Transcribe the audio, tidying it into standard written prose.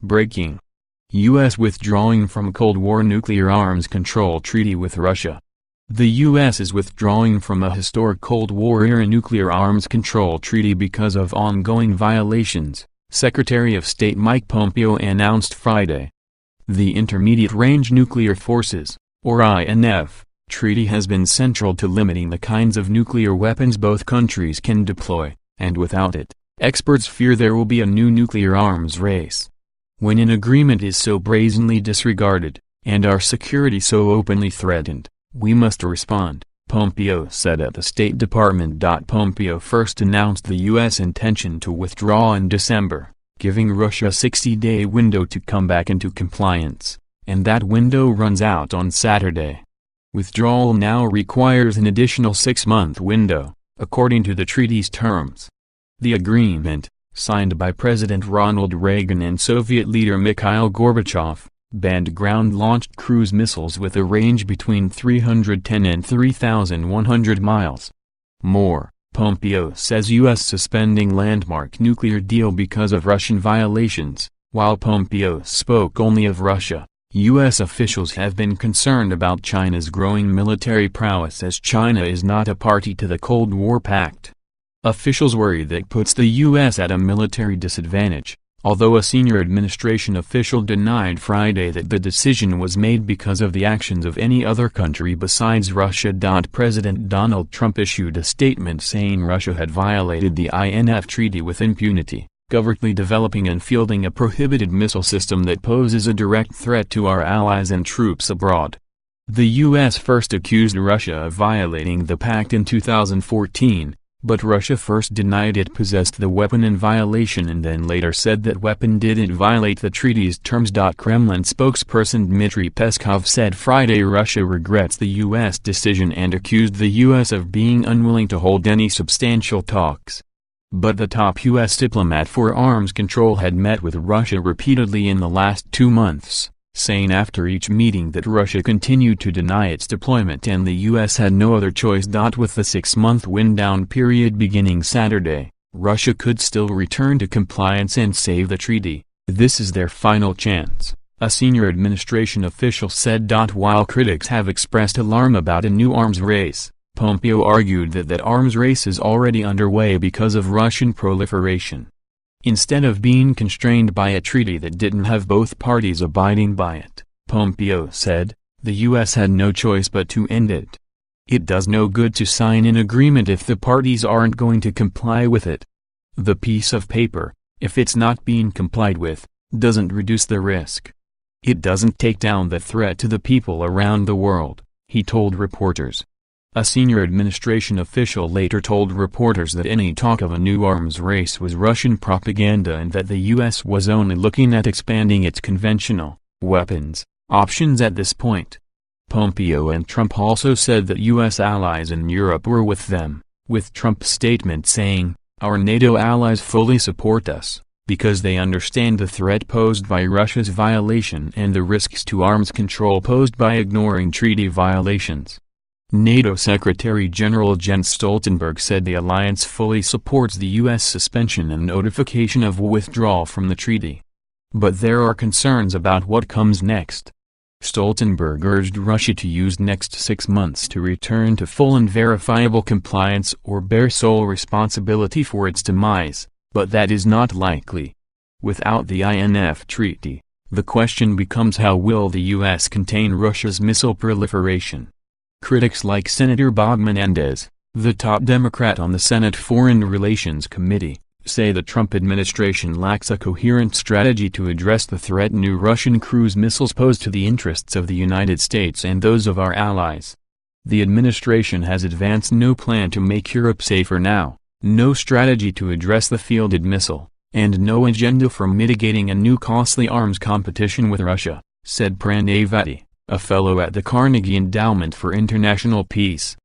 Breaking. U.S. withdrawing from Cold War nuclear arms control treaty with Russia. The U.S. is withdrawing from a historic Cold War-era nuclear arms control treaty because of ongoing violations, Secretary of State Mike Pompeo announced Friday. The Intermediate Range Nuclear Forces, or INF, treaty has been central to limiting the kinds of nuclear weapons both countries can deploy, and without it, experts fear there will be a new nuclear arms race. When an agreement is so brazenly disregarded, and our security so openly threatened, we must respond, Pompeo said at the State Department. Pompeo first announced the U.S. intention to withdraw in December, giving Russia a 60-day window to come back into compliance, and that window runs out on Saturday. Withdrawal now requires an additional 6-month window, according to the treaty's terms. The agreement, signed by President Ronald Reagan and Soviet leader Mikhail Gorbachev, banned ground-launched cruise missiles with a range between 310 and 3,100 miles. More, Pompeo says U.S. suspending landmark nuclear deal because of Russian violations. While Pompeo spoke only of Russia, U.S. officials have been concerned about China's growing military prowess as China is not a party to the Cold War Pact. Officials worry that puts the U.S. at a military disadvantage, although a senior administration official denied Friday that the decision was made because of the actions of any other country besides Russia. President Donald Trump issued a statement saying Russia had violated the INF treaty with impunity, covertly developing and fielding a prohibited missile system that poses a direct threat to our allies and troops abroad. The U.S. first accused Russia of violating the pact in 2014, but Russia first denied it possessed the weapon in violation and then later said that weapon didn't violate the treaty's terms. Kremlin spokesperson Dmitry Peskov said Friday Russia regrets the U.S. decision and accused the U.S. of being unwilling to hold any substantial talks. But the top U.S. diplomat for arms control had met with Russia repeatedly in the last 2 months, saying after each meeting that Russia continued to deny its deployment and the U.S. had no other choice. With the 6-month wind-down period beginning Saturday, Russia could still return to compliance and save the treaty. This is their final chance, a senior administration official said. While critics have expressed alarm about a new arms race, Pompeo argued that that arms race is already underway because of Russian proliferation. Instead of being constrained by a treaty that didn't have both parties abiding by it, Pompeo said, the U.S. had no choice but to end it. It does no good to sign an agreement if the parties aren't going to comply with it. The piece of paper, if it's not being complied with, doesn't reduce the risk. It doesn't take down the threat to the people around the world, he told reporters. A senior administration official later told reporters that any talk of a new arms race was Russian propaganda and that the U.S. was only looking at expanding its conventional weapons options at this point. Pompeo and Trump also said that U.S. allies in Europe were with them, with Trump's statement saying, "Our NATO allies fully support us, because they understand the threat posed by Russia's violation and the risks to arms control posed by ignoring treaty violations." NATO Secretary-General Jens Stoltenberg said the alliance fully supports the U.S. suspension and notification of withdrawal from the treaty. But there are concerns about what comes next. Stoltenberg urged Russia to use next 6 months to return to full and verifiable compliance or bear sole responsibility for its demise, but that is not likely. Without the INF treaty, the question becomes how will the U.S. contain Russia's missile proliferation? Critics like Senator Bob Menendez, the top Democrat on the Senate Foreign Relations Committee, say the Trump administration lacks a coherent strategy to address the threat new Russian cruise missiles pose to the interests of the United States and those of our allies. The administration has advanced no plan to make Europe safer now, no strategy to address the fielded missile, and no agenda for mitigating a new costly arms competition with Russia, said Pranay Vati, a fellow at the Carnegie Endowment for International Peace.